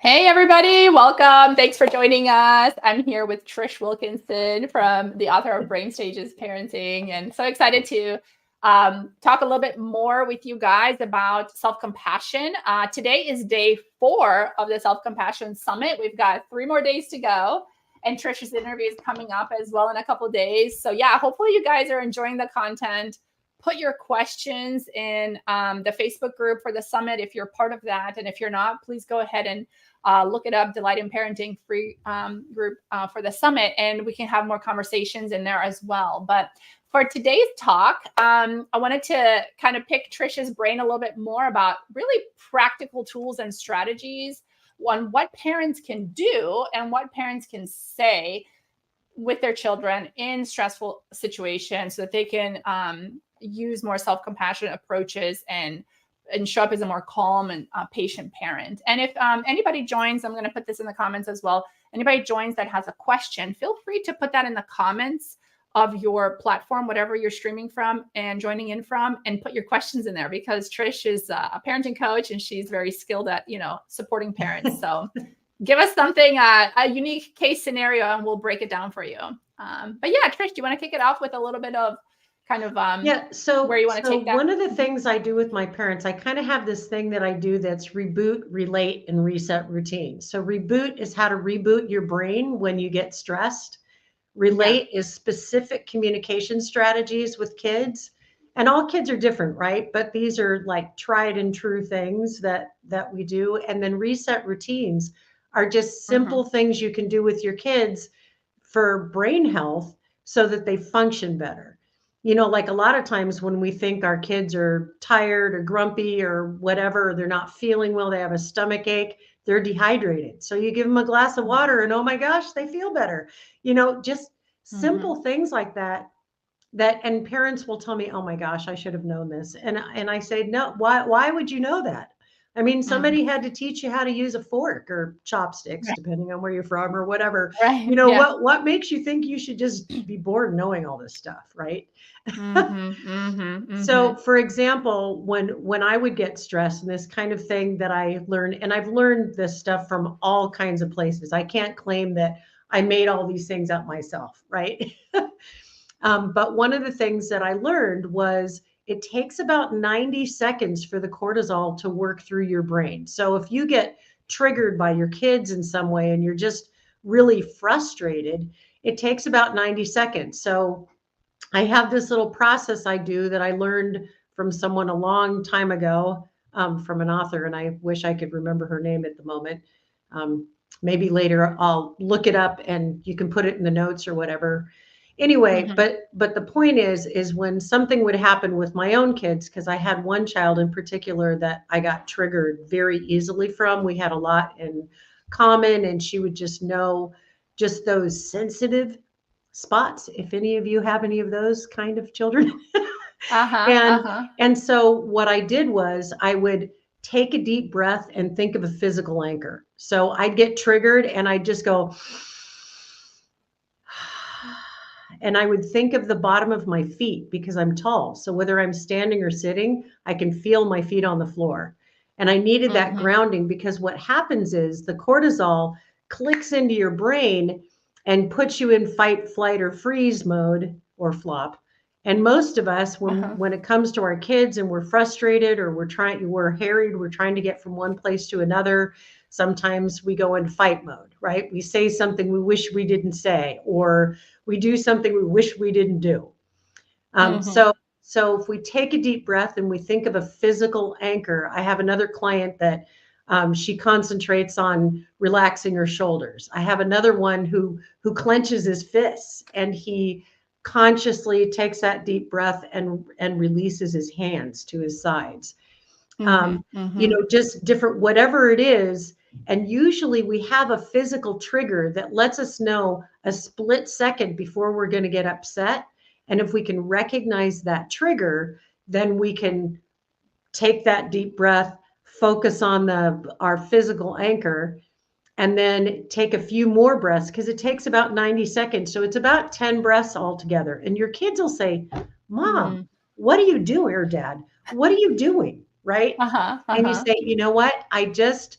Hey everybody, welcome. Thanks for joining us. I'm here with Trish Wilkinson, from the author of Brain Stages Parenting, and so excited to talk a little bit more with you guys about self-compassion. Today is day 4 of the Self-Compassion Summit. We've got 3 more days to go, and Trish's interview is coming up as well in a couple of days. So yeah, hopefully you guys are enjoying the content. Put your questions in the Facebook group for the summit if you're part of that, and if you're not, please go ahead and look it up, Delight in Parenting free group for the summit, and we can have more conversations in there as well. But for today's talk, I wanted to kind of pick Trish's brain a little bit more about really practical tools and strategies on what parents can do and what parents can say with their children in stressful situations so that they can use more self-compassionate approaches and show up as a more calm and patient parent. And if anybody joins, I'm going to put this in the comments as well. Anybody joins that has a question, feel free to put that in the comments of your platform, whatever you're streaming from and joining in from, and put your questions in there, because Trish is a parenting coach and she's very skilled at, supporting parents. So give us something, a unique case scenario, and we'll break it down for you. But yeah, Trish, do you want to kick it off with a little bit of kind of so where you want to take that? One of the things I do with my parents, I kind of have this thing that I do that's reboot, relate, and reset routine. So reboot is how to reboot your brain when you get stressed. Relate is specific communication strategies with kids. And all kids are different, right? But these are like tried and true things that we do. And then reset routines are just simple things you can do with your kids for brain health so that they function better. Like a lot of times when we think our kids are tired or grumpy or whatever, they're not feeling well, they have a stomach ache, they're dehydrated. So you give them a glass of water and oh my gosh, they feel better. Just simple things like that. And parents will tell me, oh my gosh, I should have known this. And I say, no, why would you know that? I mean, somebody had to teach you how to use a fork or chopsticks, depending on where you're from or whatever. Right. What makes you think you should just be born knowing all this stuff, right? So, for example, when I would get stressed, and this kind of thing that I learned, and I've learned this stuff from all kinds of places. I can't claim that I made all these things up myself, right? But one of the things that I learned was it takes about 90 seconds for the cortisol to work through your brain. So if you get triggered by your kids in some way and you're just really frustrated, it takes about 90 seconds. So I have this little process I do that I learned from someone a long time ago, from an author, and I wish I could remember her name at the moment. Maybe later I'll look it up and you can put it in the notes or whatever. Anyway, but the point is when something would happen with my own kids, because I had one child in particular that I got triggered very easily from. We had a lot in common, and she would just know just those sensitive spots. If any of you have any of those kind of children. And so what I did was I would take a deep breath and think of a physical anchor. So I'd get triggered and I'd just go, and I would think of the bottom of my feet because I'm tall. So whether I'm standing or sitting, I can feel my feet on the floor. And I needed that grounding, because what happens is the cortisol clicks into your brain and puts you in fight, flight, or freeze mode, or flop. And most of us, when it comes to our kids and we're frustrated or we're harried, we're trying to get from one place to another, sometimes we go into fight mode, right? We say something we wish we didn't say, or we do something we wish we didn't do. So if we take a deep breath and we think of a physical anchor, I have another client that she concentrates on relaxing her shoulders. I have another one who clenches his fists and he consciously takes that deep breath and releases his hands to his sides. Just different, whatever it is. And usually we have a physical trigger that lets us know a split second before we're going to get upset. And if we can recognize that trigger, then we can take that deep breath, focus on our physical anchor, and then take a few more breaths, because it takes about 90 seconds. So it's about 10 breaths altogether. And your kids will say, Mom, what are you doing? Or Dad, what are you doing? right? Uh-huh. And you Uh-huh. say, you know what? I just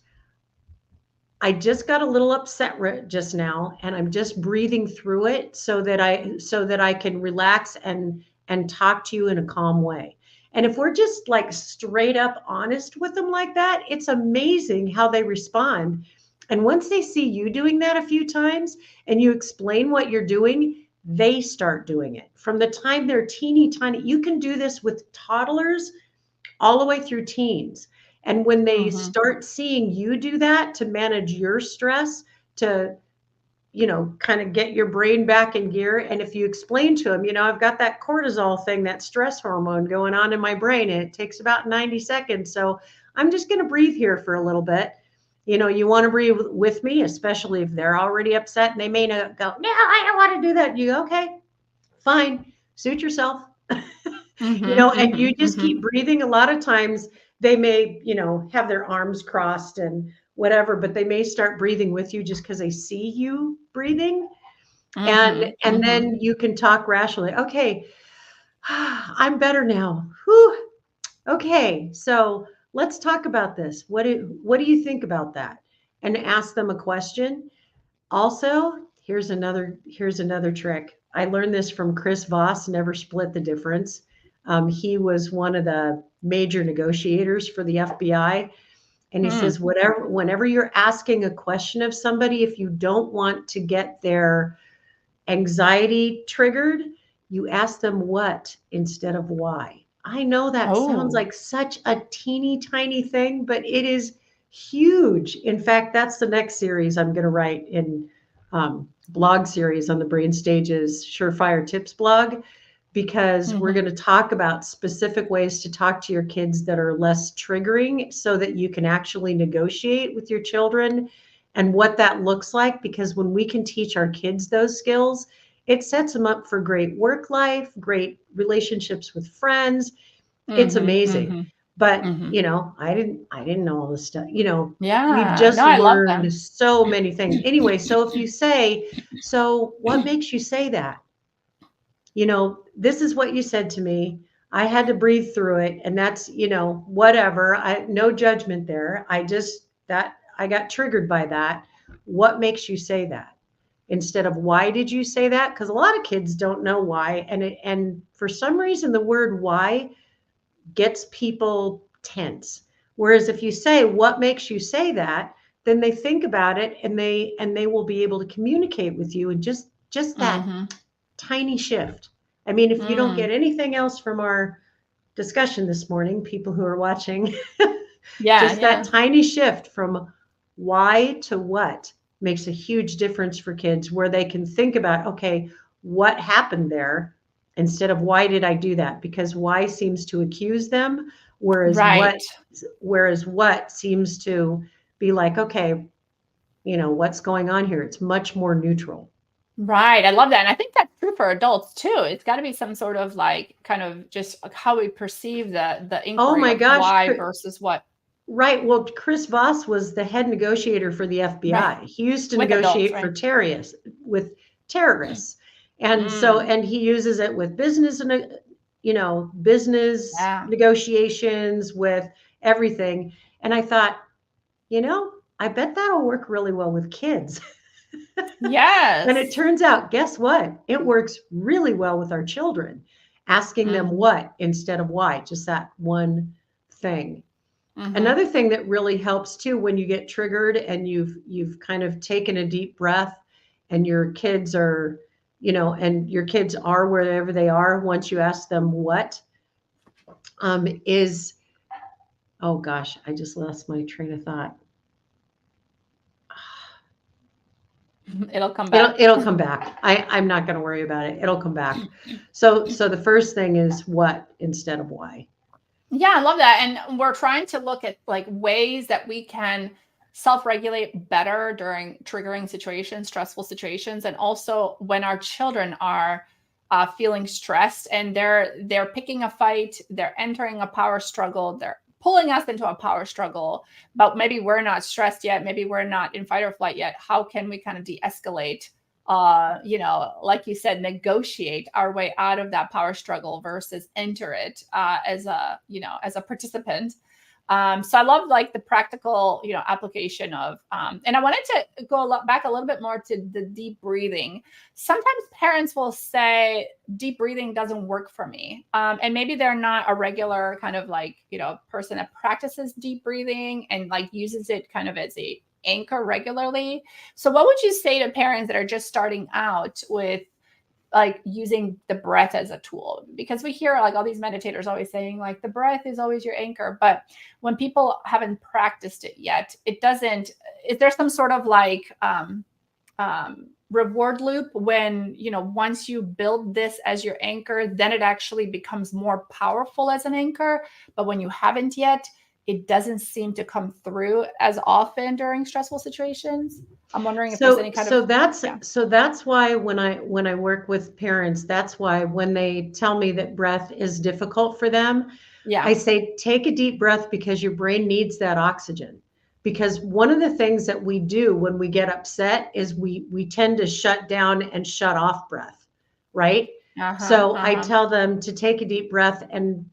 got a little upset just now, and I'm just breathing through it so that I can relax and talk to you in a calm way. And if we're just like straight up honest with them like that, it's amazing how they respond. And once they see you doing that a few times and you explain what you're doing, they start doing it. From the time they're teeny tiny, you can do this with toddlers all the way through teens. And when they Mm-hmm. start seeing you do that to manage your stress, to, kind of get your brain back in gear. And if you explain to them, I've got that cortisol thing, that stress hormone going on in my brain, and it takes about 90 seconds. So I'm just going to breathe here for a little bit. You want to breathe with me, especially if they're already upset and they may not go, no, I don't want to do that. You go, okay, fine, suit yourself. Mm-hmm. And you Mm-hmm. just keep Mm-hmm. breathing. A lot of times they may, have their arms crossed and whatever, but they may start breathing with you just because they see you breathing. And Mm-hmm. and Mm-hmm. then you can talk rationally. Okay, I'm better now. Whew. Okay, so let's talk about this. What do you think about that? And ask them a question. Also, here's another trick. I learned this from Chris Voss, Never Split the Difference. He was one of the major negotiators for the FBI. And he says, Mm. whenever you're asking a question of somebody, if you don't want to get their anxiety triggered, you ask them what instead of why. I know that sounds Oh. like such a teeny tiny thing, but it is huge. In fact, that's the next series I'm going to write in blog series on the Brain Stages Surefire Tips blog, because we're Mm-hmm. going to talk about specific ways to talk to your kids that are less triggering so that you can actually negotiate with your children and what that looks like. Because when we can teach our kids those skills, it sets them up for great work life, great relationships with friends. It's Mm-hmm. amazing. Mm-hmm. But, Mm-hmm. I didn't know all this stuff. We've Yeah. No, just I love that. learned so many things. Anyway, so if you say, so what makes you say that? This is what you said to me. I had to breathe through it. And that's, whatever. No judgment there. I got triggered by that. What makes you say that? Instead of why did you say that? Because a lot of kids don't know why. And for some reason, the word why gets people tense. Whereas if you say, what makes you say that? Then they think about it and they will be able to communicate with you, and just that Mm-hmm. tiny shift. I mean, if you don't Mm. get anything else from our discussion this morning, people who are watching, Yeah. just that Yeah. tiny shift from why to what makes a huge difference for kids, where they can think about, okay, what happened there instead of why did I do that? Because why seems to accuse them, whereas what Right. whereas what seems to be like, okay, what's going on here? It's much more neutral. Right. I love that. And I think that's true for adults too. It's got to be some sort of like kind of just like how we perceive the Oh inquiry my of gosh, why versus what. right. Well, Chris Voss was the head negotiator for the Right. FBI. He used to With adults, negotiate for right? terrorists with terrorists. And so, Mm. and he uses it with business and, business Yeah. negotiations, with everything. And I thought, you know, I bet that'll work really well with kids. And it Yes. turns out, guess what? It works really well with our children, asking them Mm-hmm. what instead of why, just that one thing. Mm-hmm. Another thing that really helps too, when you get triggered and you've kind of taken a deep breath, and your kids are, and your kids are wherever they are, once you ask them what, is, oh gosh, I just lost my train of thought. It'll come It'll back. it'll come back. I'm not going to worry about it. It'll come back. So the first thing is what instead of why. Yeah, I love that. And we're trying to look at like ways that we can self-regulate better during triggering situations, stressful situations, and also when our children are feeling stressed and they're picking a fight, they're entering a power struggle, they're pulling us into a power struggle, but maybe we're not stressed yet, maybe we're not in fight or flight yet. How can we kind of de-escalate? Like you said, negotiate our way out of that power struggle versus enter it as a participant. So I love like the practical, application of, and I wanted to go back a little bit more to the deep breathing. Sometimes parents will say deep breathing doesn't work for me. And maybe they're not a regular kind of like, person that practices deep breathing and like uses it kind of as a anchor regularly. So what would you say to parents that are just starting out with like using the breath as a tool? Because we hear like all these meditators always saying like the breath is always your anchor, but when people haven't practiced it yet, it doesn't. Is there some sort of like reward loop when, once you build this as your anchor, then it actually becomes more powerful as an anchor, but when you haven't yet, it doesn't seem to come through as often during stressful situations? I'm wondering if there's any kind of that's why when I work with parents, that's why when they tell me that breath is difficult for them, I say take a deep breath because your brain needs that oxygen. Because one of the things that we do when we get upset is we tend to shut down and shut off breath, right? So I tell them to take a deep breath, and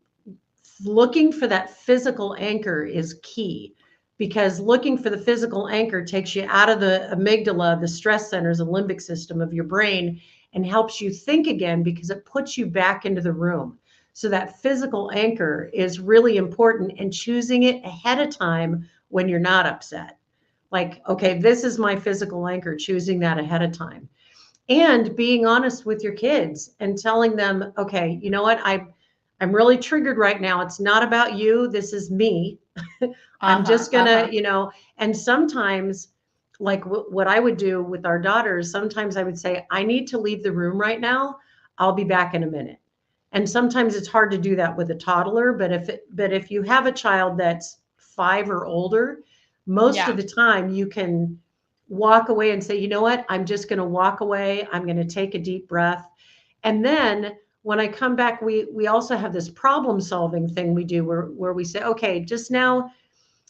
looking for that physical anchor is key, because looking for the physical anchor takes you out of the amygdala, the stress centers, the limbic system of your brain, and helps you think again because it puts you back into the room. So that physical anchor is really important, and choosing it ahead of time when you're not upset. Like, okay, this is my physical anchor, choosing that ahead of time. And being honest with your kids and telling them, okay, you know what, I'm really triggered right now. It's not about you. This is me. I'm just gonna, and sometimes like what I would do with our daughters, sometimes I would say, I need to leave the room right now. I'll be back in a minute. And sometimes it's hard to do that with a toddler, but if you have a child that's 5 or older, most of the time you can walk away and say, you know what, I'm just going to walk away. I'm going to take a deep breath. And then when I come back, we also have this problem solving thing we do where we say, okay, just now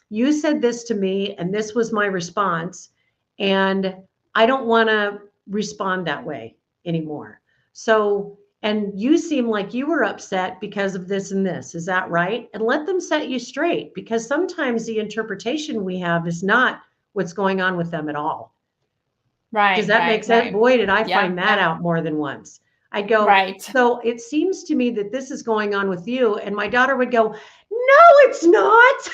you said this to me and this was my response, and I don't want to respond that way anymore. So, and you seem like you were upset because of this and this. Is that right? And let them set you straight, because sometimes the interpretation we have is not what's going on with them at all. Right. Does that make sense? Right. Boy, did I find that out more than once. I'd go, right. So it seems to me that this is going on with you. And my daughter would go, no, it's not.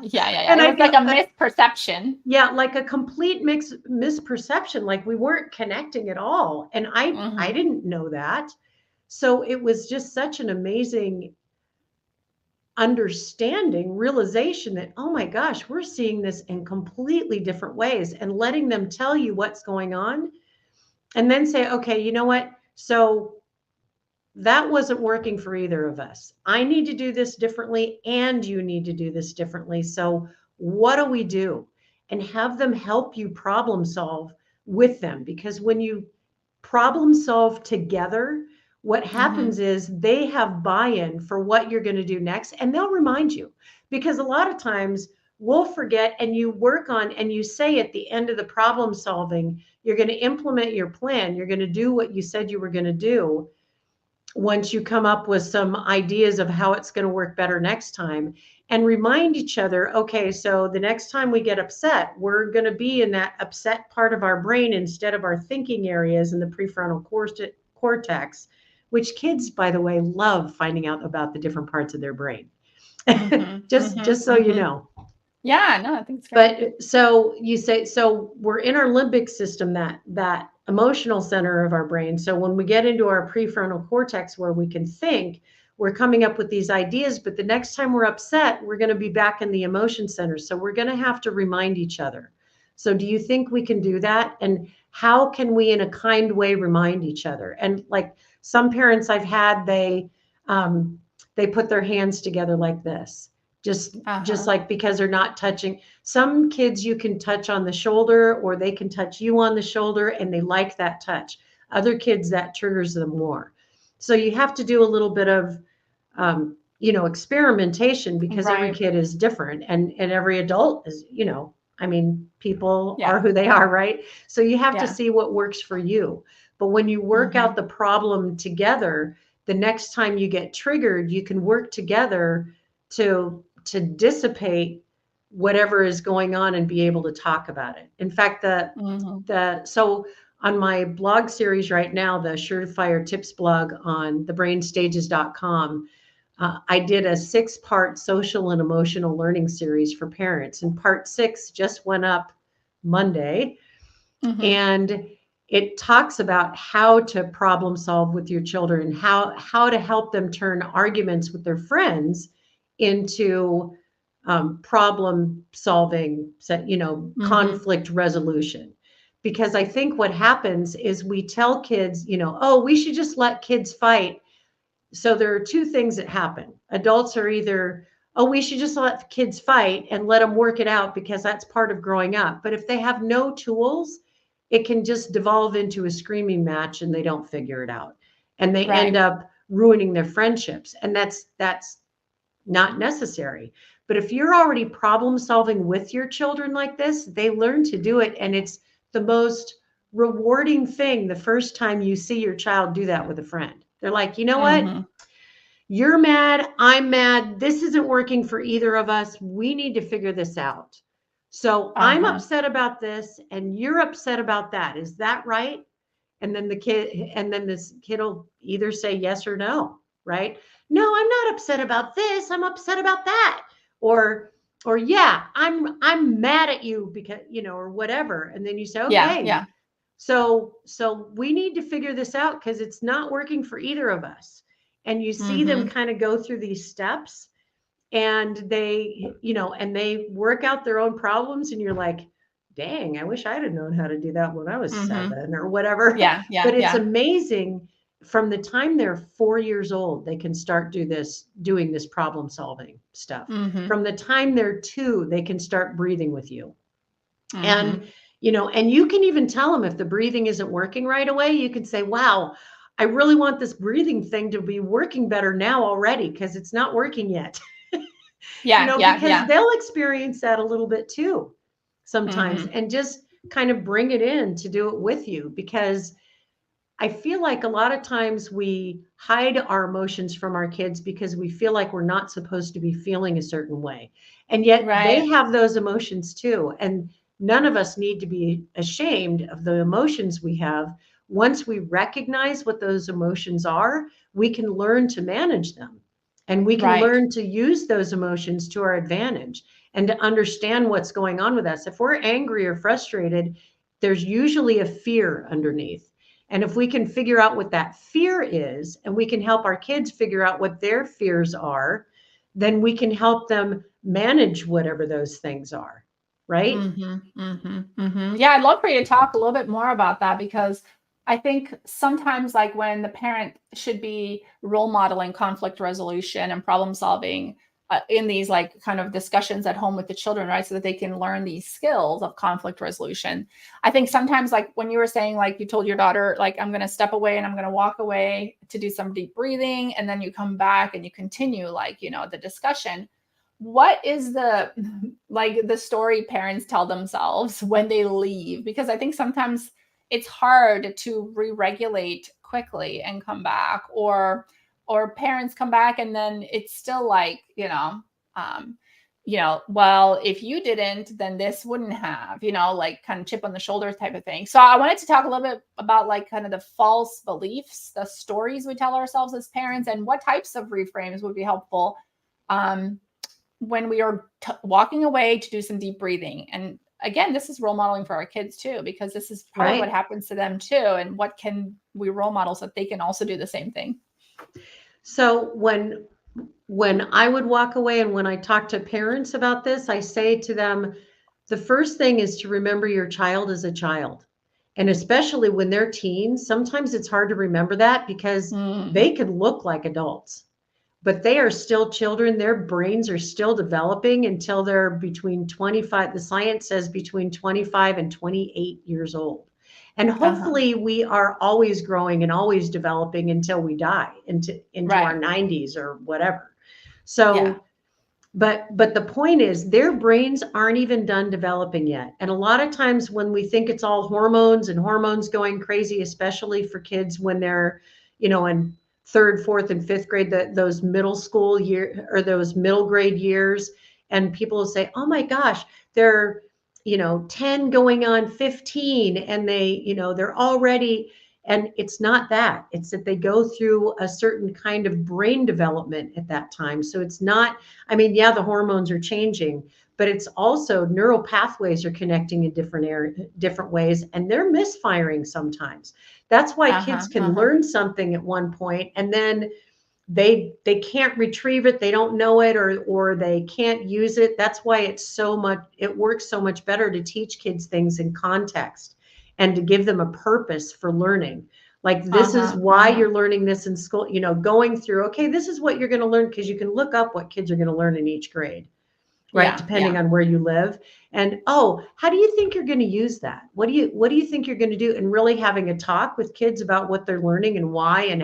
Yeah. And it was like a misperception. Yeah, like a complete misperception. Like we weren't connecting at all. And I didn't know that. So it was just such an amazing understanding, realization that, oh my gosh, we're seeing this in completely different ways, and letting them tell you what's going on. And then say, okay, you know what? So that wasn't working for either of us. I need to do this differently, and you need to do this differently. So what do we do? And have them help you problem solve with them. Because when you problem solve together, what happens is they have buy-in for what you're going to do next, and they'll remind you. Because a lot of times we'll forget, and you work on, and you say at the end of the problem solving, you're going to implement your plan. You're going to do what you said you were going to do once you come up with some ideas of how it's going to work better next time, and remind each other, okay, so the next time we get upset, we're going to be in that upset part of our brain instead of our thinking areas in the prefrontal cortex, which kids, by the way, love finding out about the different parts of their brain. Just so you know. Yeah, no, I think it's great. But so you say, so we're in our limbic system, that emotional center of our brain. So when we get into our prefrontal cortex where we can think, we're coming up with these ideas, but the next time we're upset, we're going to be back in the emotion center. So we're going to have to remind each other. So do you think we can do that? And how can we, in a kind way, remind each other? And like some parents I've had, they put their hands together like this. Just like, because they're not touching. Some kids you can touch on the shoulder, or they can touch you on the shoulder, and they like that touch. Other kids, that triggers them more. So you have to do a little bit of, experimentation, because every kid is different, and every adult is, people are who they are, right? So you have to see what works for you. But when you work out the problem together, the next time you get triggered, you can work together to dissipate whatever is going on and be able to talk about it. In fact, so on my blog series right now, the Surefire Tips blog on thebrainstages.com, I did a 6-part social and emotional learning series for parents, and part 6 just went up Monday. And it talks about how to problem solve with your children, how to help them turn arguments with their friends into problem solving, conflict resolution. Because I think what happens is we tell kids, oh, we should just let kids fight. So there are 2 things that happen. Adults are either, oh, we should just let kids fight and let them work it out because that's part of growing up. But if they have no tools, it can just devolve into a screaming match and they don't figure it out. And they end up ruining their friendships. And that's not necessary. But if you're already problem solving with your children like this, they learn to do it. And it's the most rewarding thing the first time you see your child do that with a friend. They're like, you know what? You're mad. I'm mad. This isn't working for either of us. We need to figure this out. So I'm upset about this and you're upset about that. Is that right? And then this kid will either say yes or no, right? No, I'm not upset about this. I'm upset about that. Or yeah, I'm mad at you because, or whatever. And then you say, okay. Yeah. So we need to figure this out because it's not working for either of us. And you see them kind of go through these steps and they, and they work out their own problems and you're like, dang, I wish I'd have known how to do that when I was 7 or whatever. But it's amazing. From the time they're 4 years old, they can start doing this problem solving stuff. From the time they're 2, they can start breathing with you. And, and you can even tell them if the breathing isn't working right away, you can say, wow, I really want this breathing thing to be working better now already because it's not working yet. Because they'll experience that a little bit too sometimes and just kind of bring it in to do it with you. Because I feel like a lot of times we hide our emotions from our kids because we feel like we're not supposed to be feeling a certain way. And yet they have those emotions too. And none of us need to be ashamed of the emotions we have. Once we recognize what those emotions are, we can learn to manage them. And we can learn to use those emotions to our advantage and to understand what's going on with us. If we're angry or frustrated, there's usually a fear underneath. And if we can figure out what that fear is, and we can help our kids figure out what their fears are, then we can help them manage whatever those things are. Right? Yeah, I'd love for you to talk a little bit more about that because I think sometimes like when the parent should be role modeling conflict resolution and problem solving in these like kind of discussions at home with the children, right? So that they can learn these skills of conflict resolution. I think sometimes like when you were saying, like you told your daughter, like, I'm going to step away and I'm going to walk away to do some deep breathing. And then you come back and you continue like, the discussion. What is the story parents tell themselves when they leave? Because I think sometimes it's hard to re-regulate quickly and come back, or parents come back and then it's still like, well, if you didn't, then this wouldn't have, like kind of chip on the shoulder type of thing. So I wanted to talk a little bit about like kind of the false beliefs, the stories we tell ourselves as parents, and what types of reframes would be helpful when we are walking away to do some deep breathing. And again, this is role modeling for our kids too, because this is probably what happens to them too. And what can we role model so that they can also do the same thing? So when I would walk away and when I talk to parents about this, I say to them, the first thing is to remember your child as a child. And especially when they're teens, sometimes it's hard to remember that because they can look like adults, but they are still children. Their brains are still developing until they're between 25. The science says between 25 and 28 years old. And hopefully we are always growing and always developing until we die into our 90s or whatever. So, but the point is their brains aren't even done developing yet. And a lot of times when we think it's all hormones and hormones going crazy, especially for kids when they're, in third, fourth, and fifth grade, those middle school year or those middle grade years. And people will say, oh my gosh, they're, 10 going on 15 and they're already, and it's not that. It's that they go through a certain kind of brain development at that time. So it's not, yeah, the hormones are changing, but it's also neural pathways are connecting in different ways, and they're misfiring sometimes. That's why kids can learn something at one point and then they can't retrieve it, they don't know it, or they can't use it. That's why it works so much better to teach kids things in context and to give them a purpose for learning. Like, this is why you're learning this in school, going through, okay, this is what you're going to learn, because you can look up what kids are going to learn in each grade, right? Depending on where you live. And, oh, how do you think you're going to use that? What do you think you're going to do? And really having a talk with kids about what they're learning and why and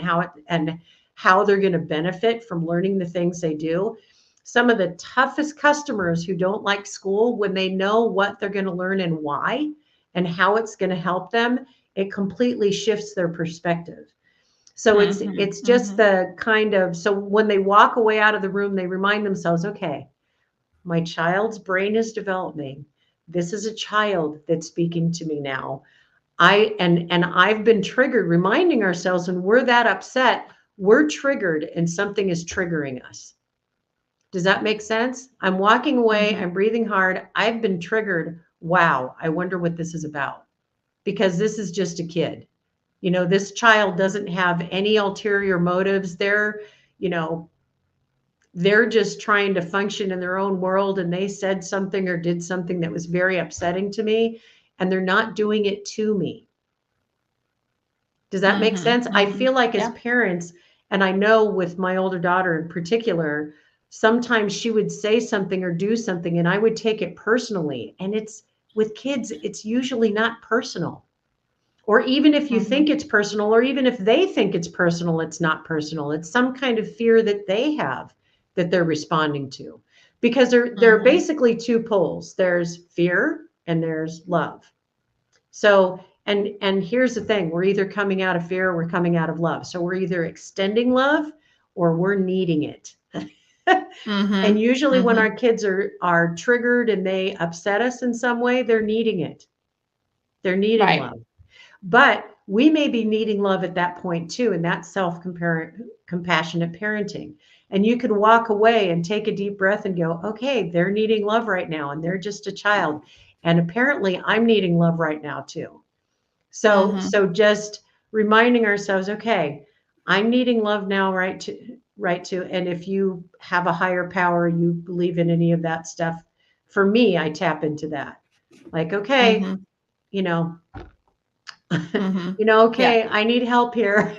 how they're going to benefit from learning the things they do. Some of the toughest customers who don't like school, when they know what they're going to learn and why and how it's going to help them, it completely shifts their perspective. So it's just the kind of, so when they walk away out of the room, they remind themselves, okay, my child's brain is developing. This is a child that's speaking to me now. I've been triggered, reminding ourselves when we're that upset, we're triggered and something is triggering us. Does that make sense? I'm walking away, I'm breathing hard, I've been triggered. Wow, I wonder what this is about. Because this is just a kid. This child doesn't have any ulterior motives. They're just trying to function in their own world, and they said something or did something that was very upsetting to me, and they're not doing it to me. Does that make sense? I feel like as parents, and I know with my older daughter in particular, sometimes she would say something or do something and I would take it personally. And it's with kids, it's usually not personal. Or even if you think it's personal, or even if they think it's personal, it's not personal. It's some kind of fear that they have that they're responding to. Because there are basically two poles. There's fear and there's love. So, and here's the thing, we're either coming out of fear or we're coming out of love. So we're either extending love or we're needing it. And usually when our kids are triggered and they upset us in some way, they're needing it. They're needing love. But we may be needing love at that point too, and that's compassionate parenting. And you can walk away and take a deep breath and go, okay, they're needing love right now, and they're just a child. And apparently I'm needing love right now too. So just reminding ourselves, okay, I'm needing love now, right to, and if you have a higher power, you believe in any of that stuff. For me, I tap into that. Like, okay, okay, I need help here.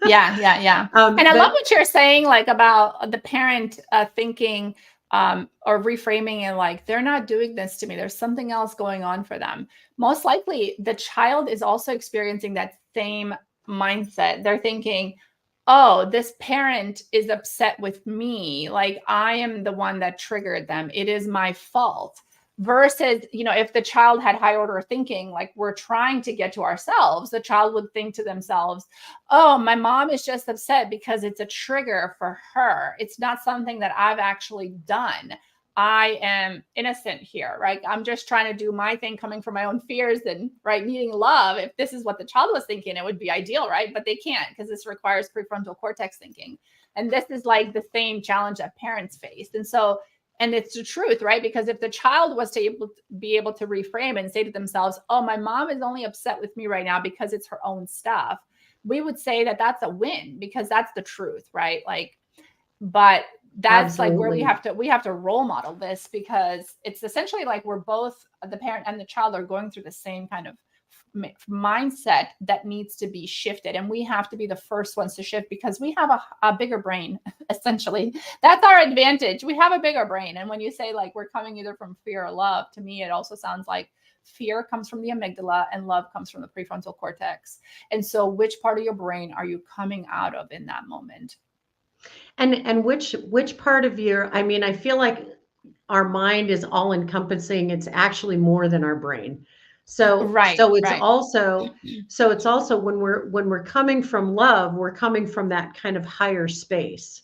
Yeah. And I love what you're saying, like about the parent thinking or reframing it like, they're not doing this to me. There's something else going on for them. Most likely the child is also experiencing that same mindset. They're thinking, oh, this parent is upset with me. Like, I am the one that triggered them. It is my fault. Versus, if the child had high order thinking, like we're trying to get to ourselves, the child would think to themselves, oh, my mom is just upset because it's a trigger for her. It's not something that I've actually done. I am innocent here, right? I'm just trying to do my thing, coming from my own fears and needing love. If this is what the child was thinking, it would be ideal, right? But they can't, because this requires prefrontal cortex thinking. And this is like the same challenge that parents face. And it's the truth, right? Because if the child was to be able to reframe and say to themselves, oh, my mom is only upset with me right now because it's her own stuff, we would say that that's a win, because that's the truth, right? But that's Absolutely. like where we have to role model this, because it's essentially like we're both, the parent and the child, are going through the same kind of mindset that needs to be shifted, and we have to be the first ones to shift, because we have a bigger brain. Essentially, that's our advantage. We have a bigger brain. And when you say like we're coming either from fear or love, to me it also sounds like fear comes from the amygdala and love comes from the prefrontal cortex. And so which part of your brain are you coming out of in that moment? And which part of I feel like our mind is all encompassing. It's actually more than our brain. Right, So it's right, also, when we're coming from love, we're coming from that kind of higher space.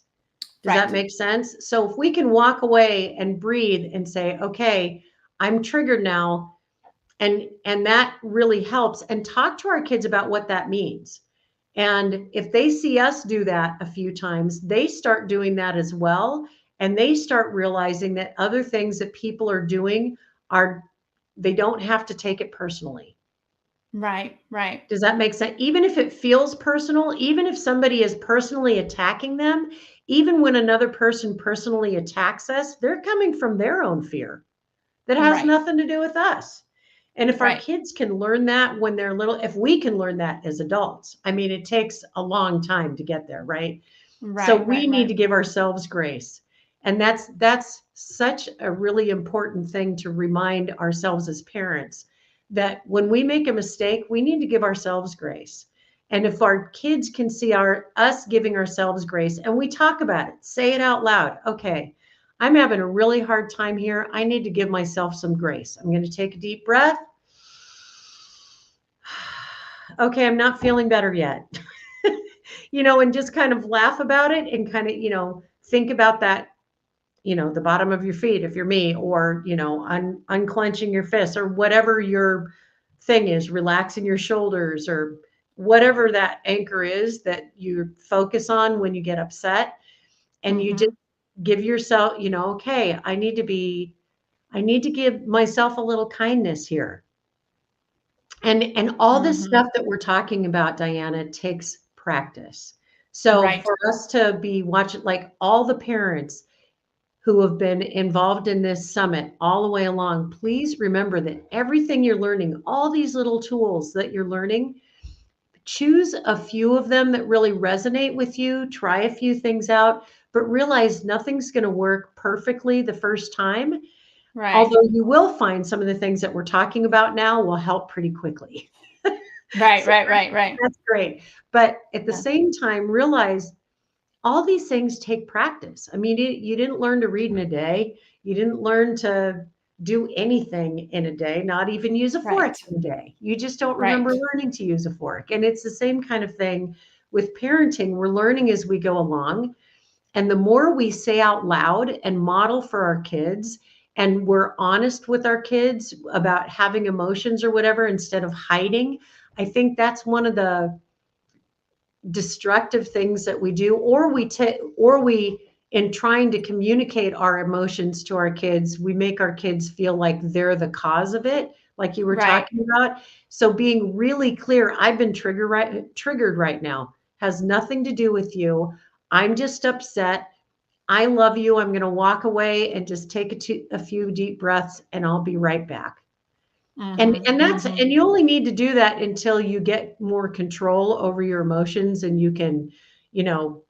Does that right, make sense? So if we can walk away and breathe and say, okay, I'm triggered now, and that really helps, and talk to our kids about what that means. And if they see us do that a few times, they start doing that as well. And they start realizing that other things that people are doing are, they don't have to take it personally. right, right, Does that make sense? Even if it feels personal, even if somebody is personally attacking them, even when another person personally attacks us, they're coming from their own fear that has right, nothing to do with us. And if our right, kids can learn that when they're little, if we can learn that as adults, I mean, it takes a long time to get there, right? So right, we right, need right. to give ourselves grace. And that's such a really important thing to remind ourselves as parents, that when we make a mistake, we need to give ourselves grace. And if our kids can see us giving ourselves grace, and we talk about it, say it out loud. Okay, I'm having a really hard time here. I need to give myself some grace. I'm going to take a deep breath. Okay, I'm not feeling better yet. And just kind of laugh about it, and kind of, think about that, the bottom of your feet, if you're me, or, unclenching your fists, or whatever your thing is, relaxing your shoulders, or whatever that anchor is that you focus on when you get upset. And you just Mm-hmm, give yourself, okay, I need to give myself a little kindness here. And all this mm-hmm. stuff that we're talking about, Diana, takes practice. So Right, for us to be watching, like all the parents who have been involved in this summit all the way along, please remember that everything you're learning, all these little tools that you're learning, choose a few of them that really resonate with you, try a few things out, but realize nothing's going to work perfectly the first time. right, Although you will find some of the things that we're talking about now will help pretty quickly. right, So right, right, right. that's great. But at the Yeah. same time, realize all these things take practice. I mean, you didn't learn to read in a day. You didn't learn to do anything in a day, not even use a fork Right, in a day. You just don't remember right, learning to use a fork. And it's the same kind of thing with parenting. We're learning as we go along. And the more we say out loud and model for our kids, and we're honest with our kids about having emotions or whatever instead of hiding, I think that's one of the destructive things that we do. Or we in trying to communicate our emotions to our kids, we make our kids feel like they're the cause of it, like you were right. talking about. So being really clear, I've been triggered right now, has nothing to do with you. I'm just upset. I love you. I'm going to walk away and just take a few deep breaths, and I'll be right back. And Mm-hmm, and that's mm-hmm. and you only need to do that until you get more control over your emotions, and you know,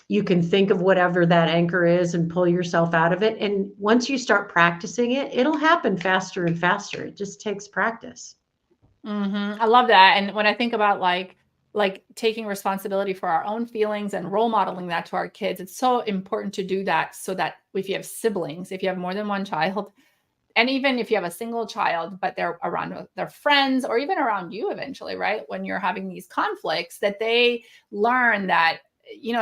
you can think of whatever that anchor is and pull yourself out of it. And once you start practicing it, it'll happen faster and faster. It just takes practice. I love that. And when I think about like taking responsibility for our own feelings and role modeling that to our kids, it's so important to do that so that if you have siblings, if you have more than one child, and even if you have a single child, but they're around their friends or even around you eventually, right? When you're having these conflicts, that they learn that,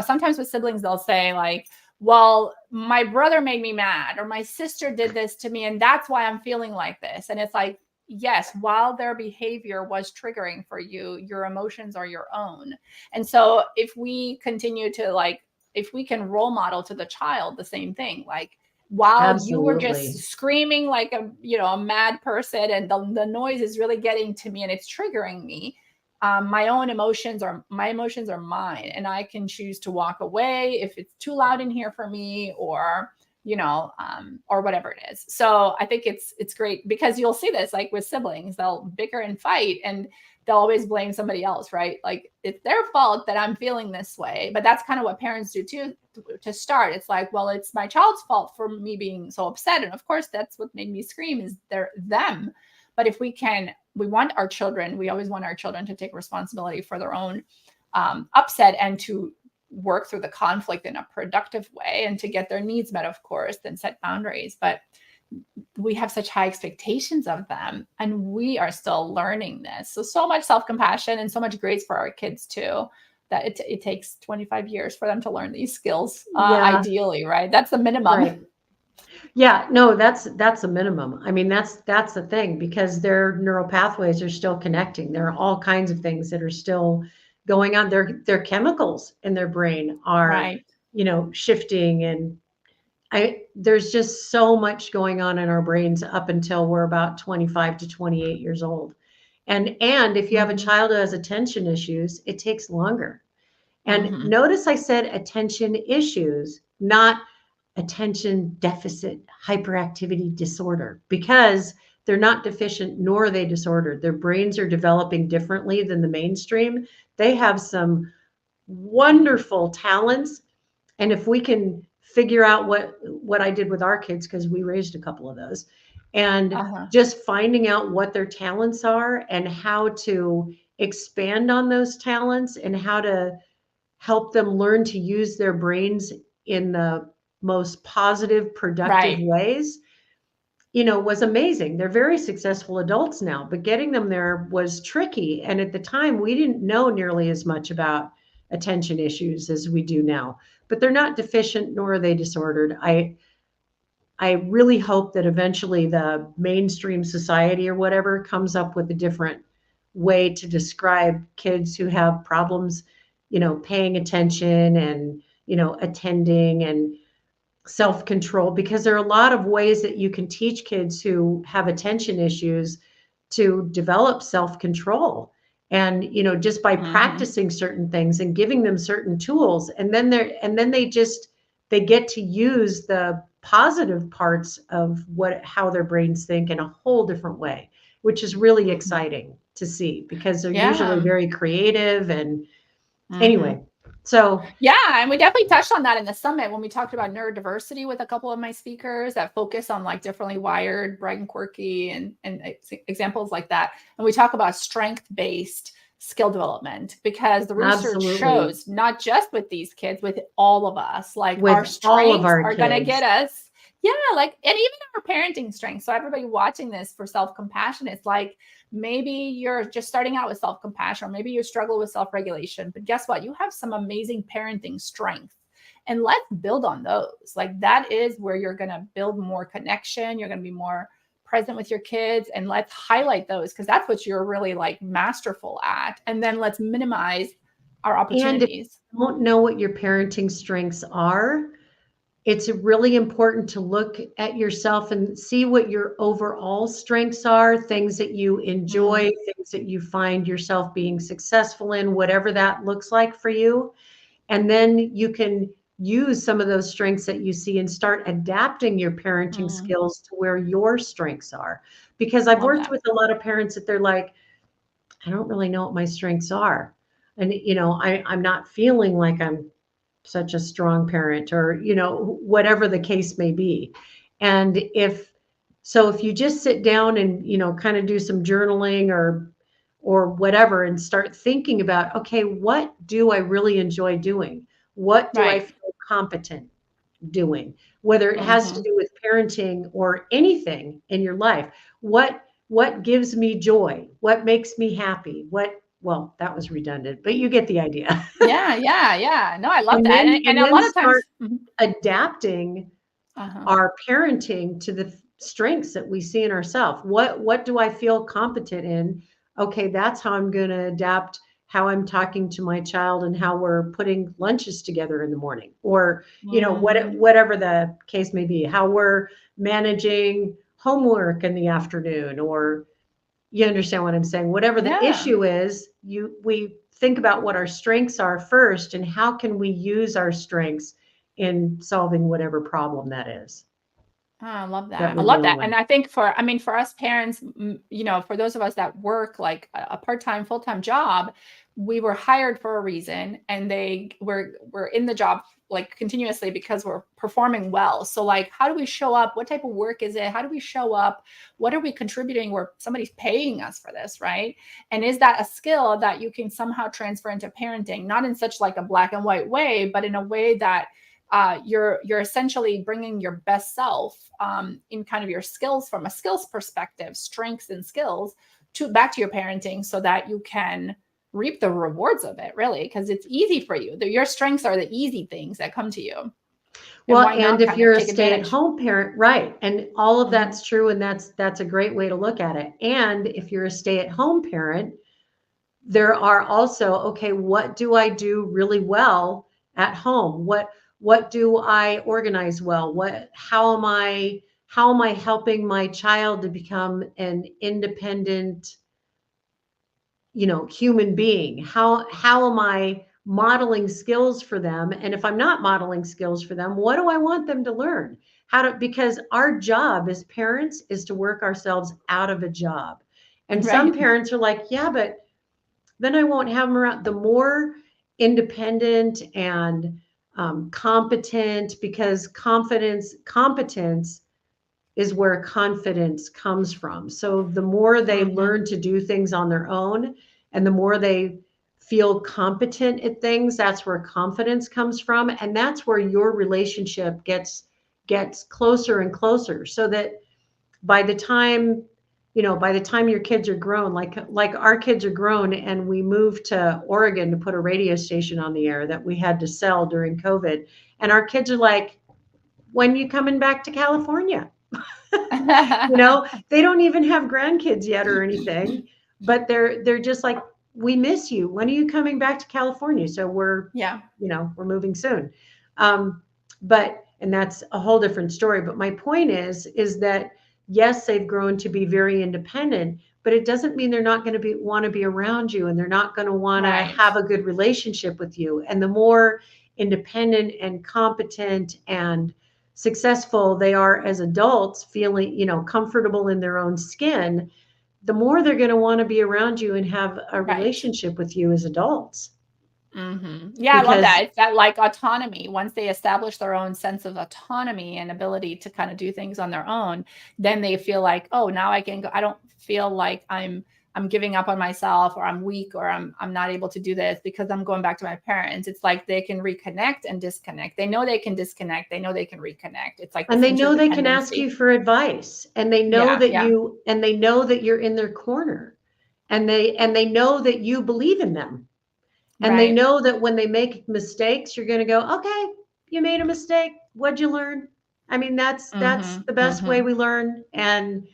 sometimes with siblings, they'll say, like, well, my brother made me mad or my sister did this to me, and that's why I'm feeling like this. And it's like, yes, while their behavior was triggering for you, your emotions are your own. And so if we continue to if we can role model to the child the same thing, like, while you were just Absolutely. screaming like a mad person, and the noise is really getting to me and it's triggering me, my emotions are mine, and I can choose to walk away if it's too loud in here for me, or whatever it is. So I think it's great, because you'll see this like with siblings, they'll bicker and fight, and they'll always blame somebody else, right? Like, it's their fault that I'm feeling this way. But that's kind of what parents do too, to start. It's like, well, it's my child's fault for me being so upset. And of course, that's what made me scream, is them. But if we always want our children to take responsibility for their own upset, and to work through the conflict in a productive way, and to get their needs met, of course, then set boundaries. But we have such high expectations of them, and we are still learning this. So much self-compassion and so much grace for our kids too, that it takes 25 years for them to learn these skills, Yeah, ideally, right? That's the minimum. right. Yeah, no, that's a minimum. I mean, that's the thing because their neural pathways are still connecting. There are all kinds of things that are still going on. Their chemicals in their brain are, Right. shifting, and there's just so much going on in our brains up until we're about 25 to 28 years old. And if you have a Hmm. child who has attention issues, it takes longer. And Hmm. notice I said attention issues, not attention deficit hyperactivity disorder, because they're not deficient nor are they disordered. Their brains are developing differently than the mainstream. They have some wonderful talents. And if we can figure out what I did with our kids, because we raised a couple of those, and Uh-huh. just finding out what their talents are and how to expand on those talents and how to help them learn to use their brains in the most positive, productive Right. ways, was amazing. They're very successful adults now, but getting them there was tricky. And at the time, we didn't know nearly as much about attention issues as we do now. But they're not deficient, nor are they disordered. I really hope that eventually the mainstream society or whatever comes up with a different way to describe kids who have problems, paying attention and, attending and self-control, because there are a lot of ways that you can teach kids who have attention issues to develop self-control. And, just by Hmm. practicing certain things and giving them certain tools, and then they get to use the positive parts of how their brains think in a whole different way, which is really Hmm. exciting to see because they're usually Yeah. very creative. And Hmm. anyway, so Yeah, and we definitely touched on that in the summit when we talked about neurodiversity with a couple of my speakers that focus on like differently wired, bright and quirky, and examples like that. And we talk about strength-based skill development because the research absolutely, shows not just with these kids, with all of us, like our with all of strengths our are going to kids. get us. Yeah, like, and even our parenting strengths. So everybody watching this for self-compassion, it's like maybe you're just starting out with self compassion, or maybe you struggle with self regulation. But guess what? You have some amazing parenting strength. And let's build on those. Like, that is where you're going to build more connection. You're going to be more present with your kids. And let's highlight those because that's what you're really like masterful at. And then let's minimize our And if opportunities. you don't know what your parenting strengths are, it's really important to look at yourself and see what your overall strengths are, things that you Mm, enjoy, things that you find yourself being successful in, whatever that looks like for you. And then you can use some of those strengths that you see and start adapting your parenting mm, skills to where your strengths are. Because I've love worked that. with a lot of parents that they're like, I don't really know what my strengths are. And, I'm not feeling like I'm such a strong parent, or whatever the case may be. And if you just sit down and kind of do some journaling or whatever and start thinking about, okay, what do I really enjoy doing, what do I Right. feel competent doing, whether it has to Hmm. do with parenting or anything in your life. What gives me joy, what makes me happy, well, that was redundant, but you get the idea. Yeah. Yeah. Yeah. No, I love and that. then And and a then lot of start times, mhm. adapting Uh-huh. our parenting to the strengths that we see in ourselves. What do I feel competent in? Okay, that's how I'm going to adapt how I'm talking to my child and how we're putting lunches together in the morning, or Mm, whatever the case may be, how we're managing homework in the afternoon, or you understand what I'm saying? Whatever the yeah. issue is, we think about what our strengths are first and how can we use our strengths in solving whatever problem that is Oh, I love that that. I we're love dealing that. with. And I think I mean, for us parents, for those of us that work like a part-time, full-time job, we were hired for a reason and we're in the job like continuously because we're performing well. So like, how do we show up? What type of work is it? How do we show up? What are we contributing where somebody's paying us for this, right? And is that a skill that you can somehow transfer into parenting, not in such like a black and white way, but in a way that you're essentially bringing your best self in kind of your skills from a skills perspective, strengths and skills to back to your parenting so that you can reap the rewards of it, really, because it's easy for you. Your strengths are the easy things that come to you. And Well, why and not if kind of you're a take advantage? stay-at-home parent, right, and all of Mhm. that's true, and that's a great way to look at it. And if you're a stay-at-home parent, there are also, okay, what do I do really well at home? What do I organize well? How am I helping my child to become an independent, human being? How am I modeling skills for them? And if I'm not modeling skills for them, what do I want them to learn? Because our job as parents is to work ourselves out of a job. And some Right. parents are like, yeah, but then I won't have them around. The more independent and competent, because competence is where confidence comes from. So the more they Mhm. learn to do things on their own and the more they feel competent at things, that's where confidence comes from. And that's where your relationship gets closer and closer, so that by the time by the time your kids are grown, like our kids are grown, and we moved to Oregon to put a radio station on the air that we had to sell during COVID, and our kids are like, when you coming back to California? They don't even have grandkids yet or anything, but they're just like, we miss you. When are you coming back to California? So Yeah. we're moving soon. But and that's a whole different story. But my point is that yes, they've grown to be very independent, but it doesn't mean they're not going to want to be around you, and they're not going to want to Right. have a good relationship with you. And the more independent and competent and successful they are as adults, feeling, comfortable in their own skin, the more they're going to want to be around you and have a Right. relationship with you as adults. Yeah, I love Because that. It's that like autonomy. Once they establish their own sense of autonomy and ability to kind of do things on their own, then they feel like, oh, now I can go. I don't feel like I'm giving up on myself, or I'm weak, or I'm not able to do this because I'm going back to my parents. It's like they can reconnect and disconnect. They know they can disconnect. They know they can reconnect. It's like and this they know they can ask interdependency. you for advice, and they know Yeah, that yeah, you're in their corner, and they know that you believe in them. And they right. know that when they make mistakes, you're going to go, okay, you made a mistake. What'd you learn? I mean, that's Mm-hmm. the best way Mm-hmm. we learn. And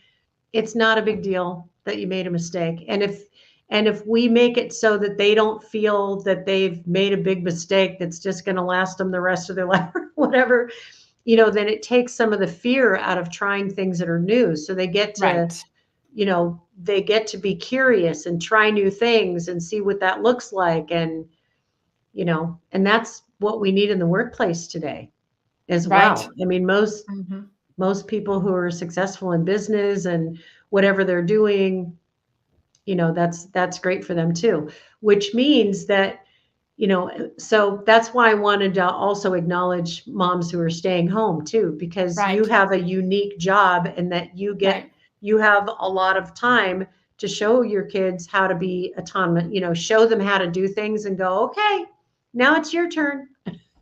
it's not a big deal that you made a mistake. And if we make it so that they don't feel that they've made a big mistake that's just going to last them the rest of their life or whatever, then it takes some of the fear out of trying things that are new. So Right. they get to be curious and try new things and see what that looks like. And that's what we need in the workplace today as Right. well. I mean, Mm-hmm. most people who are successful in business and whatever they're doing, that's great for them too, which means that, so that's why I wanted to also acknowledge moms who are staying home too, because you Right. have a unique job, and that Right. you have a lot of time to show your kids how to be autonomous, show them how to do things and go, okay, now it's your turn.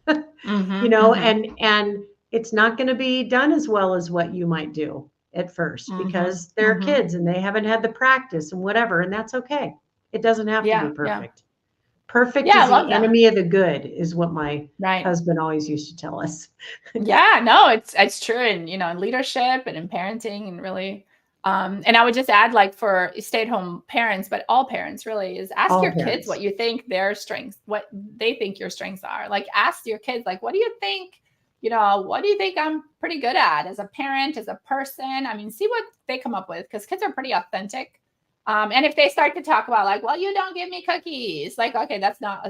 Mm-hmm. Mm-hmm. And it's not going to be done as well as what you might do at first, Mm-hmm. because they're Mm-hmm. kids and they haven't had the practice and whatever, and that's okay. It doesn't have to be Yeah. Yeah. perfect. Perfect Yeah, I is love the that. enemy of the good, is what my Right. husband always used to tell us. Yeah, no, it's true. And in leadership and in parenting and really and I would just add, like, for stay-at-home parents, but all parents really, is ask All your kids what parents. you think their strengths, what they think your strengths are. Like, ask your kids, like, what do you think I'm pretty good at as a parent, as a person? I mean, see what they come up with, because kids are pretty authentic. And if they start to talk about, like, well, you don't give me cookies, like, okay, that's not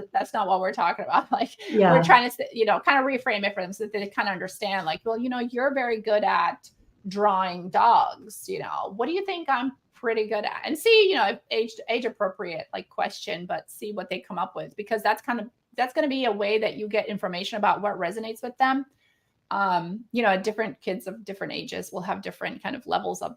what we're talking about. Like, we're Yeah. trying to, kind of reframe it for them so that they kind of understand, like, well, you're very good at drawing dogs. What do you think I'm pretty good at? And see, age appropriate, like, question, but see what they come up with, because that's going to be a way that you get information about what resonates with them. Different kids of different ages will have different kind of levels of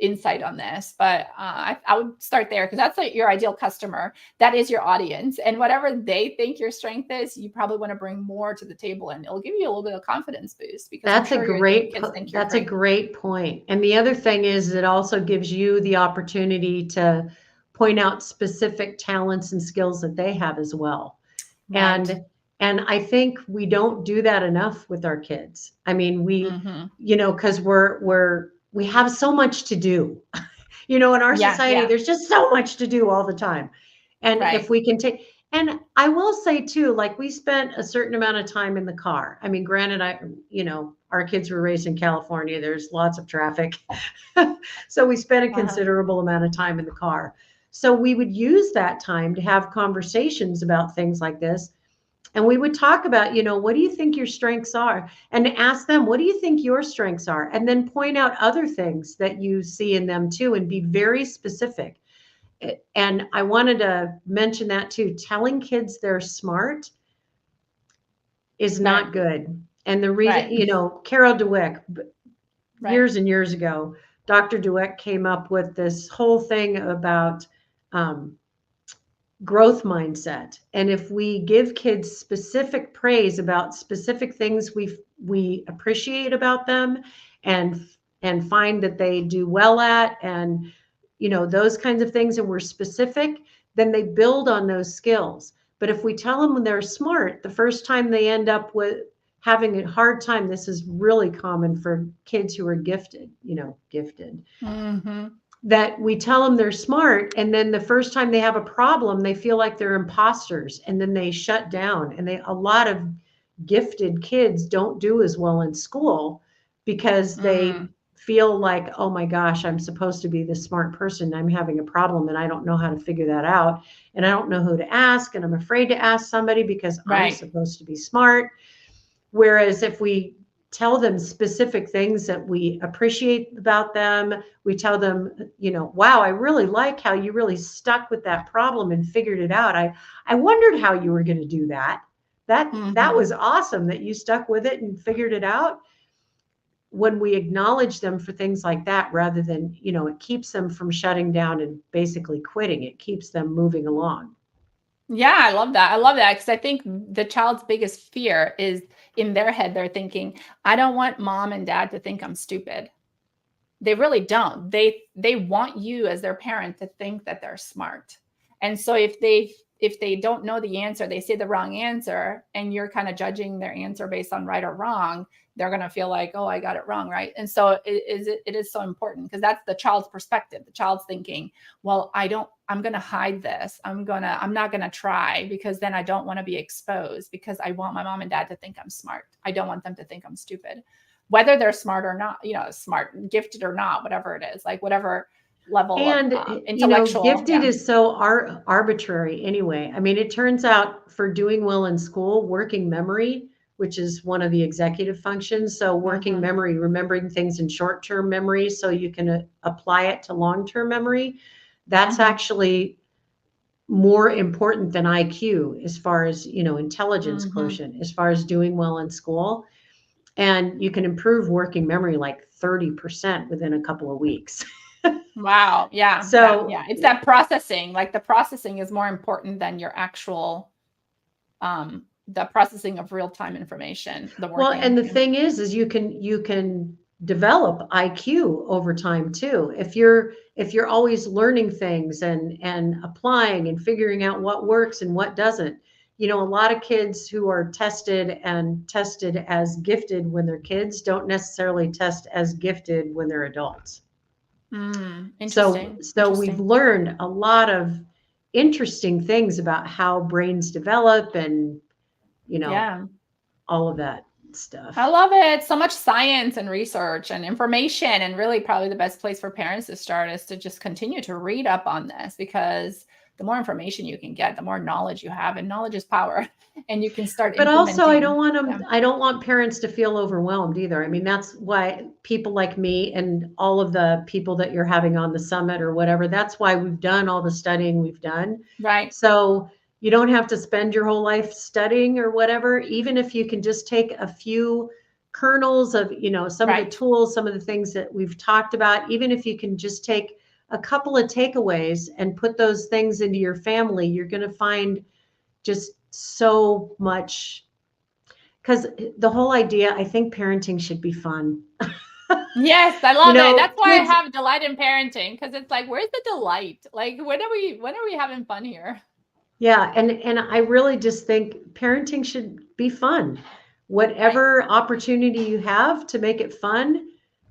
insight on this, but I would start there because that's like your ideal customer. That is your audience. And whatever they think your strength is, you probably want to bring more to the table, and it'll give you a little bit of confidence boost because I'm That's a sure your great, kids think you're that's a great. great point. And the other thing is it also gives you the opportunity to point out specific talents and skills that they have as well. Right. And I think we don't do that enough with our kids. I mean, Hmm. because we have so much to do. In our Yeah. society, Yeah. there's just so much to do all the time. And if Right. we can take, and I will say too, like we spent a certain amount of time in the car. I mean, granted, our kids were raised in California. There's lots of traffic. So we spent a Uh-huh. considerable amount of time in the car. So we would use that time to have conversations about things like this. And we would talk about, what do you think your strengths are? And ask them, what do you think your strengths are? And then point out other things that you see in them too, and be very specific. And I wanted to mention that too. Telling kids they're smart is Right. not good. And the reason, Right. Carol Dweck, Right. years and years ago, Dr. Dweck came up with this whole thing about um, growth mindset. And if we give kids specific praise about specific things we appreciate about them and find that they do well at, and those kinds of things, and we're specific, then they build on those skills. But if we tell them when they're smart, the first time they end up with having a hard time, this is really common for kids who are gifted, Hmm. that we tell them they're smart, and then the first time they have a problem they feel like they're imposters, and then they shut down. And a lot of gifted kids don't do as well in school because they Mm. feel like, oh my gosh, I'm supposed to be the smart person, I'm having a problem and I don't know how to figure that out, and I don't know who to ask, and I'm afraid to ask somebody because I'm Right. supposed to be smart. Whereas if we tell them specific things that we appreciate about them, we tell them, wow, I really like how you really stuck with that problem and figured it out. I wondered how you were going to do that. That Hmm. was awesome that you stuck with it and figured it out. When we acknowledge them for things like that, rather than, it keeps them from shutting down and basically quitting. It keeps them moving along. Yeah, I love that. I love that because I think the child's biggest fear is in their head, they're thinking, I don't want mom and dad to think I'm stupid. They really don't. They want you as their parent to think that they're smart. And so if they don't know the answer, they say the wrong answer, and you're kind of judging their answer based on right or wrong, they're going to feel like, oh, I got it wrong, right? And so it is so important because that's the child's perspective. The child's thinking, well, I'm going to hide this. I'm not going to try because then I don't want to be exposed because I want my mom and dad to think I'm smart. I don't want them to think I'm stupid, whether they're smart or not, smart, gifted or not, whatever it is, like whatever level of And, intellectual. gifted Yeah. is so arbitrary anyway. I mean, it turns out for doing well in school, working memory, which is one of the executive functions. So working Hmm. memory, remembering things in short-term memory so you can apply it to long-term memory, that's Hmm. actually more important than IQ as far as, intelligence Hmm. quotient, as far as doing well in school. And you can improve working memory like 30% within a couple of weeks. Wow. Yeah. Yeah. So Yeah. It's that processing. Like the processing is more important than your actual, the processing of real time information, the well, and working. the thing is you can develop IQ over time too. If you're always learning things and applying and figuring out what works and what doesn't. A lot of kids who are tested as gifted when they're kids don't necessarily test as gifted when they're adults. So Interesting. so we've Interesting. learned a lot of interesting things about how brains develop, and you know Yeah. all of that I stuff. love it. So much science and research and information. And really, probably the best place for parents to start is to just continue to read up on this because the more information you can get, the more knowledge you have, and knowledge is power. And you can start But also, I implementing. don't want Yeah. them. I don't want parents to feel overwhelmed either. I mean, that's why people like me and all of the people that you're having on the summit or whatever. That's why we've done all the studying we've done. Right. So you don't have to spend your whole life studying or whatever. Even if you can just take a few kernels of, some of the Right. tools, some of the things that we've talked about, even if you can just take a couple of takeaways and put those things into your family, you're going to find just so much. Because the whole idea, I think parenting should be fun. Yes, I love it. That's why I Kids, have delight in parenting, because it's like, where's the delight? Like, when are we having fun here? yeah, and I really just think parenting should be fun. Right. Whatever opportunity you have to make it fun,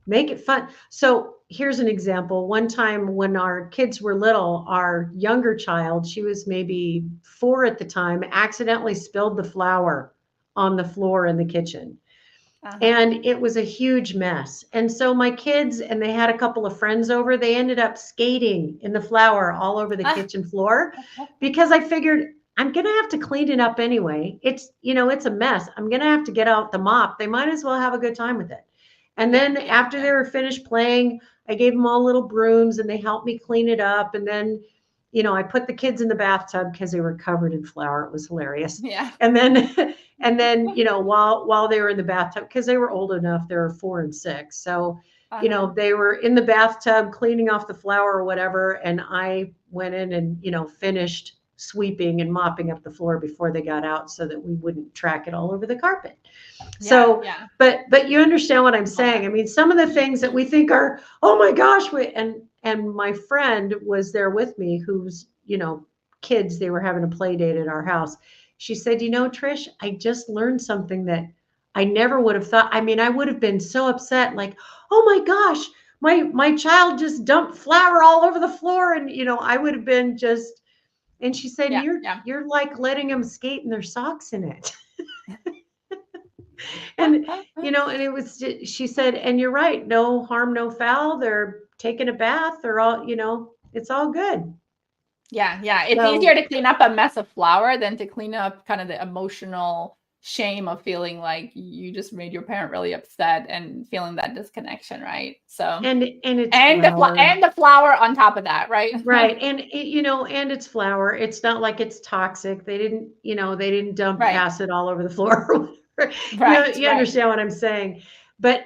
make it fun. So here's an example. One time when our kids were little, our younger child, she was maybe 4 at the time, accidentally spilled the flour on the floor in the kitchen. Uh-huh. And it was a huge mess. And so my kids, and they had a couple of friends over, they ended up skating in the flour all over the Ah, kitchen floor because I figured I'm going to have to clean it up anyway. It's a mess. I'm going to have to get out the mop. They might as well have a good time with it. And yeah, then yeah, after yeah, they were finished playing, I gave them all little brooms and they helped me clean it up. And then, I put the kids in the bathtub because they were covered in flour. It was hilarious. yeah. And then and then, while they were in the bathtub, because they were old enough, they were 4 and 6. So, Uh-huh. they were in the bathtub cleaning off the flour or whatever. And I went in and, finished sweeping and mopping up the floor before they got out so that we wouldn't track it all over the carpet. Yeah, So, yeah. but you understand what I'm Love saying. that. I mean, some of the things that we think are, oh my gosh, and my friend was there with me who's, kids, they were having a play date at our house. She said, Trish, I just learned something that I never would have thought. I mean, I would have been so upset, like, oh my gosh, my child just dumped flour all over the floor. And, I would have been just, and she said, Yeah, you're yeah. you're like letting them skate in their socks in it. And, and it was, she said, and you're right, no harm, no foul. They're taking a bath. They're all, it's all good. Yeah, yeah. It's easier So, to clean up a mess of flour than to clean up kind of the emotional shame of feeling like you just made your parent really upset and feeling that disconnection, right? So, and it's and flour. the flour on top of that, right? Right. And and it's flour. It's not like it's toxic. They didn't dump Right. acid all over the floor. Or whatever. Right, You right. understand what I'm saying. But,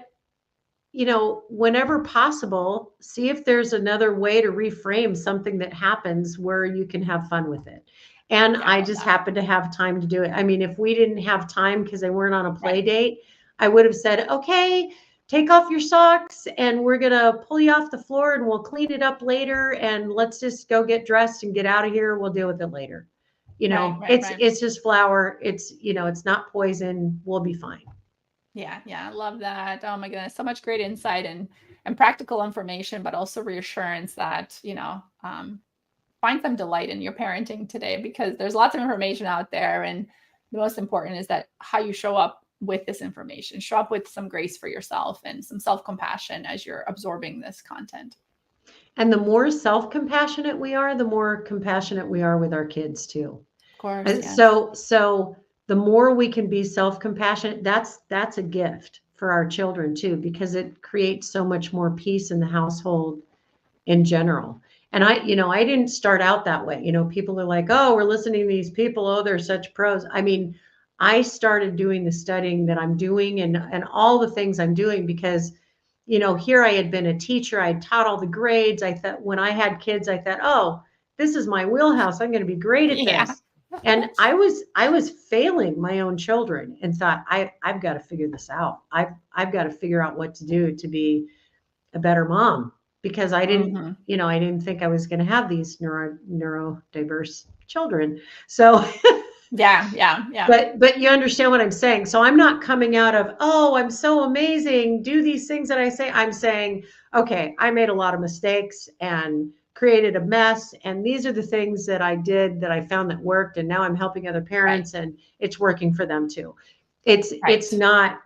whenever possible, see if there's another way to reframe something that happens where you can have fun with it. And Yeah, I I love just that. happened to have time to do it. I mean, if we didn't have time because they weren't on a play Right. date, I would have said, okay, take off your socks and we're going to pull you off the floor and we'll clean it up later. And let's just go get dressed and get out of here. We'll deal with it later. Right, right, It's, right. it's just flour. It's not poison. We'll be fine. Yeah, yeah, I love that. Oh my goodness, so much great insight and practical information, but also reassurance that, find some delight in your parenting today because there's lots of information out there. And the most important is that how you show up with this information, show up with some grace for yourself and some self-compassion as you're absorbing this content. And the more self-compassionate we are, the more compassionate we are with our kids too. Of course, And yes. so the more we can be self-compassionate, that's a gift for our children too, because it creates so much more peace in the household in general. And I didn't start out that way. People are like, oh, we're listening to these people. Oh, they're such pros. I mean, I started doing the studying that I'm doing and all the things I'm doing because, here I had been a teacher. I taught all the grades. I thought when I had kids, I thought, oh, this is my wheelhouse. I'm going to be great at Yeah. this. And I was failing my own children and thought, I've got to figure this out. I've got to figure out what to do to be a better mom because Hmm. I didn't think I was going to have these neurodiverse children. So, Yeah, yeah, yeah. but you understand what I'm saying. So I'm not coming out of, oh, I'm so amazing. Do these things that I say. I'm saying, okay, I made a lot of mistakes and created a mess. And these are the things that I did that I found that worked. And now I'm helping other Right, parents and it's working for them too. It's right. not,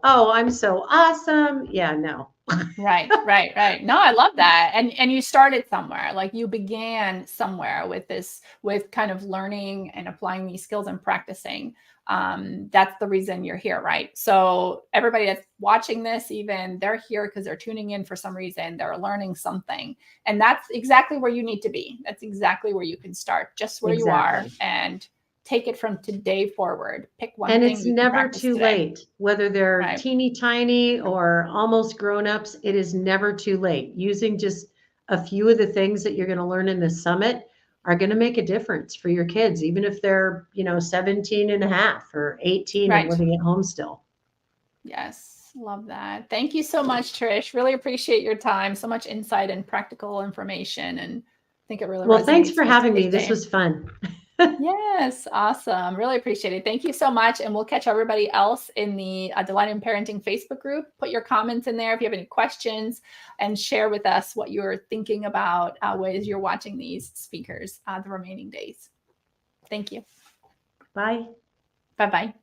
oh, I'm so awesome. Yeah, no. Right, right, right. No, I love that. And you started somewhere. Like you began somewhere with this, with kind of learning and applying these skills and practicing. That's the reason you're here, right? So everybody that's watching this, even they're here because they're tuning in for some reason. They're learning something. And that's exactly where you need to be. That's exactly where you can start, just where you are. Exactly. And take it from today forward. Pick one And thing it's you can never practice too today. late, whether they're Right. teeny tiny or almost grown-ups, it is never too late. Using just a few of the things that you're going to learn in this summit are going to make a difference for your kids, even if they're, 17 and a half or 18 and Right. living at home still. Yes. Love that. Thank you so much, Trish. Really appreciate your time. So much insight and practical information. And I think it really Well, thanks resonates for with having me. today's This day. was fun. Yes, awesome. Really appreciate it. Thank you so much. And we'll catch everybody else in the Delight in Parenting Facebook group. Put your comments in there if you have any questions, and share with us what you're thinking about as you're watching these speakers the remaining days. Thank you. Bye. Bye-bye.